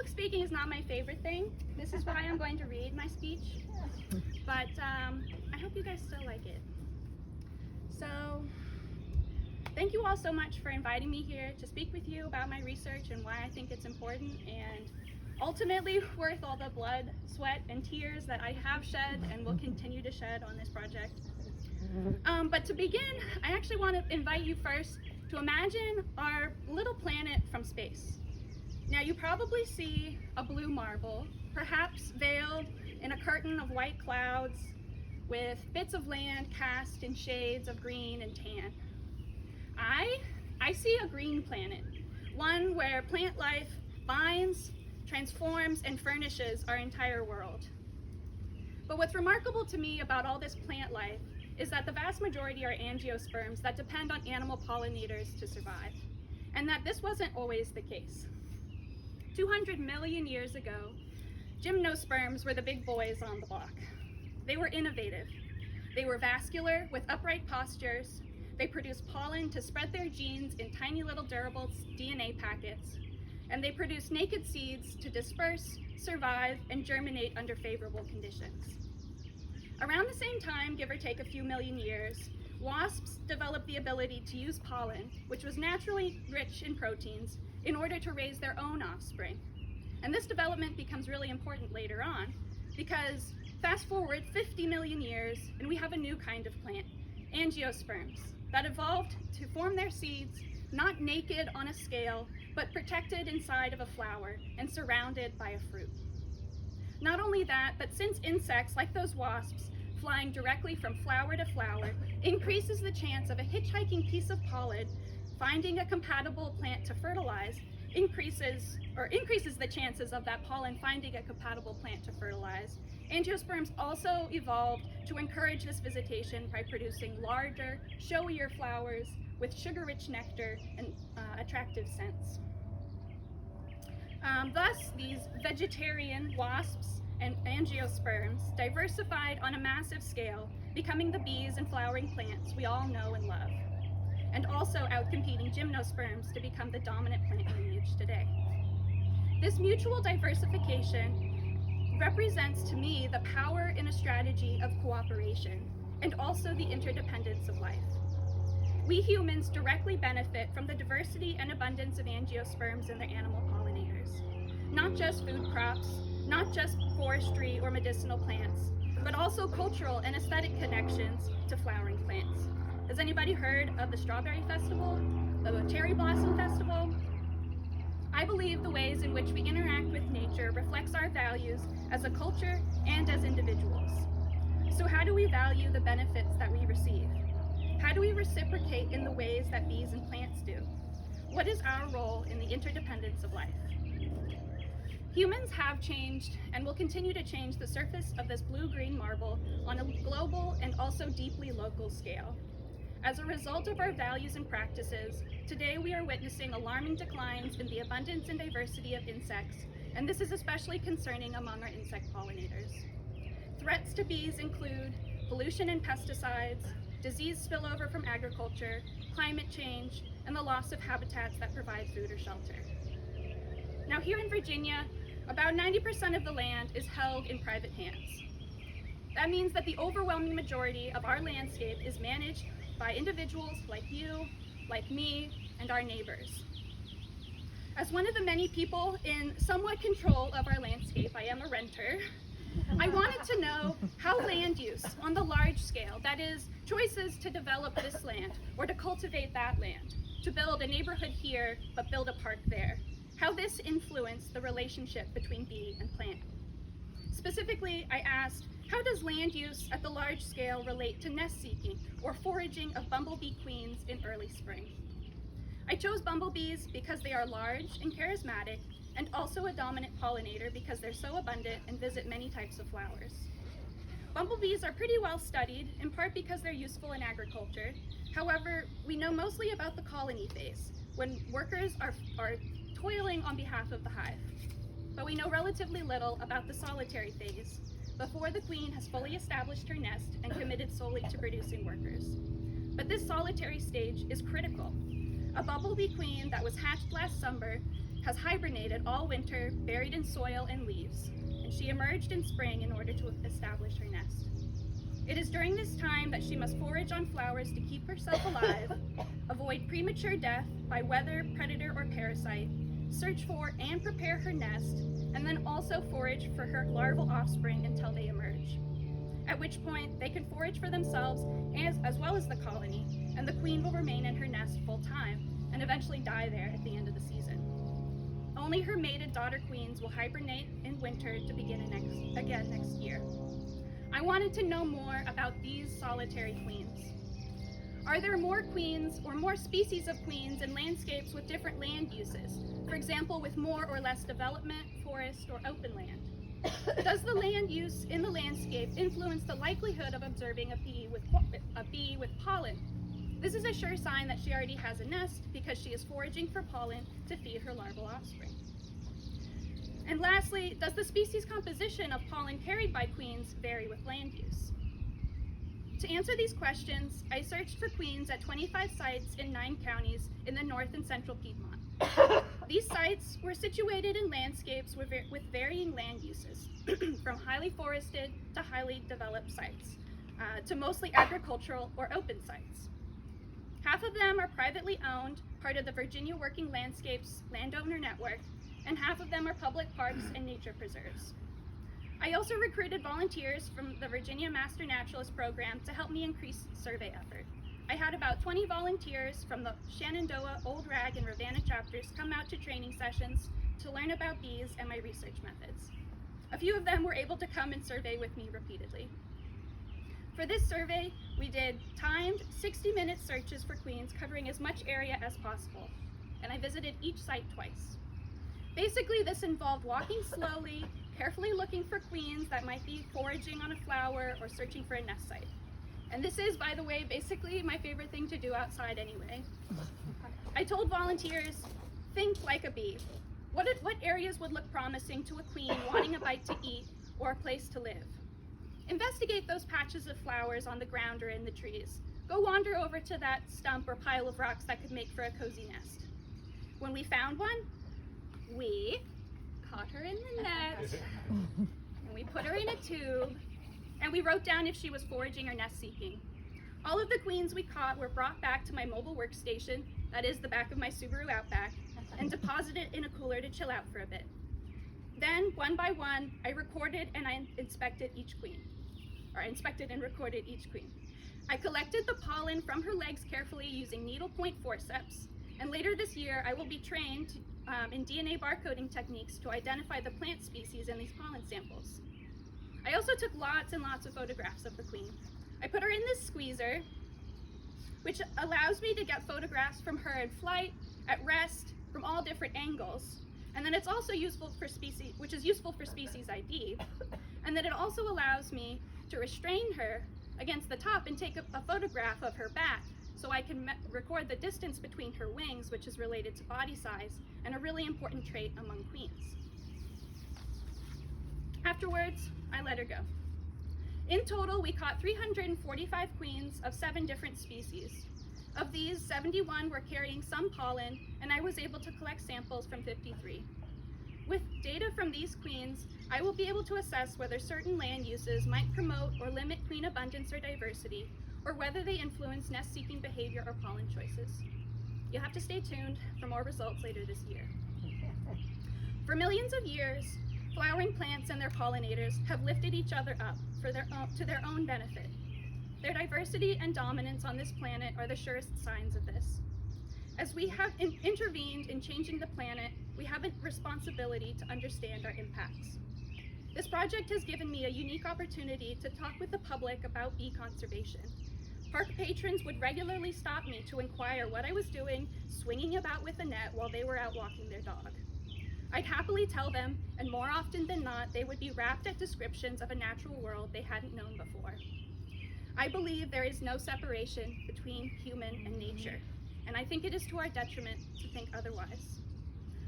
public speaking is not my favorite thing. This is why I'm going to read my speech. But I hope you guys still like it. So, thank you all so much for inviting me here to speak with you about my research and why I think it's important and ultimately worth all the blood, sweat, and tears that I have shed and will continue to shed on this project. But to begin, I actually want to invite you first to imagine our little planet from space. Now you probably see a blue marble, perhaps veiled in a curtain of white clouds with bits of land cast in shades of green and tan. I see a green planet, one where plant life binds, transforms, and furnishes our entire world. But what's remarkable to me about all this plant life is that the vast majority are angiosperms that depend on animal pollinators to survive, and that this wasn't always the case. 200 million years ago, gymnosperms were the big boys on the block. They were innovative. They were vascular with upright postures. They produced pollen to spread their genes in tiny little durable DNA packets, and they produced naked seeds to disperse, survive, and germinate under favorable conditions. Around the same time, give or take a few million years, wasps developed the ability to use pollen, which was naturally rich in proteins, in order to raise their own offspring. And this development becomes really important later on, because fast forward 50 million years, and we have a new kind of plant, angiosperms, that evolved to form their seeds, not naked on a scale, but protected inside of a flower and surrounded by a fruit. Not only that, but since insects, like those wasps, flying directly from flower to flower, increases the chance of a hitchhiking piece of pollen finding a compatible plant to fertilize, increases the chances of that pollen finding a compatible plant to fertilize. Angiosperms also evolved to encourage this visitation by producing larger, showier flowers with sugar-rich nectar and attractive scents. Thus, these vegetarian wasps and angiosperms diversified on a massive scale, becoming the bees and flowering plants we all know and love, and also outcompeting gymnosperms to become the dominant plant lineage today. This mutual diversification represents to me the power in a strategy of cooperation and also the interdependence of life. We humans directly benefit from the diversity and abundance of angiosperms and their animal pollinators. Not just food crops, not just forestry or medicinal plants, but also cultural and aesthetic connections to flowering plants. Has anybody heard of the Strawberry Festival, the Cherry Blossom Festival? I believe the ways in which we interact with nature reflects our values as a culture and as individuals. So how do we value the benefits that we receive? How do we reciprocate in the ways that bees and plants do? What is our role in the interdependence of life? Humans have changed and will continue to change the surface of this blue-green marble on a global and also deeply local scale. As a result of our values and practices, today we are witnessing alarming declines in the abundance and diversity of insects, and this is especially concerning among our insect pollinators. Threats to bees include pollution and pesticides, disease spillover from agriculture, climate change, and the loss of habitats that provide food or shelter. Now here in Virginia, about 90% of the land is held in private hands. That means that the overwhelming majority of our landscape is managed by individuals like you, like me, and our neighbors. As one of the many people in somewhat control of our landscape, I am a renter, I wanted to know how land use on the large scale, that is, choices to develop this land or to cultivate that land, to build a neighborhood here but build a park there, how this influenced the relationship between bee and plant. Specifically, I asked, how does land use at the large scale relate to nest seeking or foraging of bumblebee queens in early spring? I chose bumblebees because they are large and charismatic, and also a dominant pollinator because they're so abundant and visit many types of flowers. Bumblebees are pretty well studied, in part because they're useful in agriculture. However, we know mostly about the colony phase, when workers are toiling on behalf of the hive. But we know relatively little about the solitary phase, before the queen has fully established her nest and committed solely to producing workers. But this solitary stage is critical. A bumblebee queen that was hatched last summer has hibernated all winter, buried in soil and leaves, and she emerged in spring in order to establish her nest. It is during this time that she must forage on flowers to keep herself alive, avoid premature death by weather, predator, or parasite, search for and prepare her nest, and then also forage for her larval offspring until they emerge. At which point, they can forage for themselves as well as the colony, and the queen will remain in her nest full time and eventually die there at the end of the season. Only her mated daughter queens will hibernate in winter to begin again next year. I wanted to know more about these solitary queens. Are there more queens or more species of queens in landscapes with different land uses? For example, with more or less development, forest, or open land? Does the land use in the landscape influence the likelihood of observing a bee with pollen? This is a sure sign that she already has a nest because she is foraging for pollen to feed her larval offspring. And lastly, does the species composition of pollen carried by queens vary with land use? To answer these questions, I searched for queens at 25 sites in 9 counties in the North and Central Piedmont. These sites were situated in landscapes with varying land uses, from highly forested to highly developed sites, to mostly agricultural or open sites. Half of them are privately owned, part of the Virginia Working Landscapes Landowner Network, and half of them are public parks and nature preserves. I also recruited volunteers from the Virginia Master Naturalist Program to help me increase survey effort. I had about 20 volunteers from the Shenandoah, Old Rag, and Ravenna chapters come out to training sessions to learn about bees and my research methods. A few of them were able to come and survey with me repeatedly. For this survey, we did timed 60-minute searches for queens covering as much area as possible, and I visited each site twice. Basically, this involved walking slowly, carefully looking for queens that might be foraging on a flower or searching for a nest site. And this is, by the way, basically my favorite thing to do outside anyway. I told volunteers, think like a bee. What areas would look promising to a queen wanting a bite to eat or a place to live? Investigate those patches of flowers on the ground or in the trees. Go wander over to that stump or pile of rocks that could make for a cozy nest. When we found one, we caught her in the net, and we put her in a tube, and we wrote down if she was foraging or nest seeking. All of the queens we caught were brought back to my mobile workstation, that is the back of my Subaru Outback, and deposited in a cooler to chill out for a bit. Then, one by one, I recorded and I inspected and recorded each queen. I collected the pollen from her legs carefully using needlepoint forceps, and later this year I will be trained in DNA barcoding techniques to identify the plant species in these pollen samples. I also took lots and lots of photographs of the queen. I put her in this squeezer, which allows me to get photographs from her in flight, at rest, from all different angles. And then it's also useful for species ID. And then it also allows me to restrain her against the top and take a photograph of her back, so I can record the distance between her wings, which is related to body size, and a really important trait among queens. Afterwards, I let her go. In total, we caught 345 queens of 7 different species. Of these, 71 were carrying some pollen, and I was able to collect samples from 53. With data from these queens, I will be able to assess whether certain land uses might promote or limit queen abundance or diversity, or whether they influence nest-seeking behavior or pollen choices. You'll have to stay tuned for more results later this year. For millions of years, flowering plants and their pollinators have lifted each other up to their own benefit. Their diversity and dominance on this planet are the surest signs of this. As we have intervened in changing the planet, we have a responsibility to understand our impacts. This project has given me a unique opportunity to talk with the public about bee conservation. Park patrons would regularly stop me to inquire what I was doing, swinging about with a net while they were out walking their dog. I'd happily tell them, and more often than not, they would be rapt at descriptions of a natural world they hadn't known before. I believe there is no separation between human and nature, and I think it is to our detriment to think otherwise.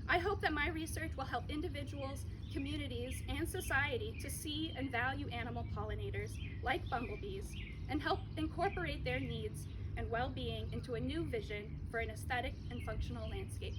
I hope that my research will help individuals, communities, and society to see and value animal pollinators, like bumblebees, and help incorporate their needs and well-being into a new vision for an aesthetic and functional landscape.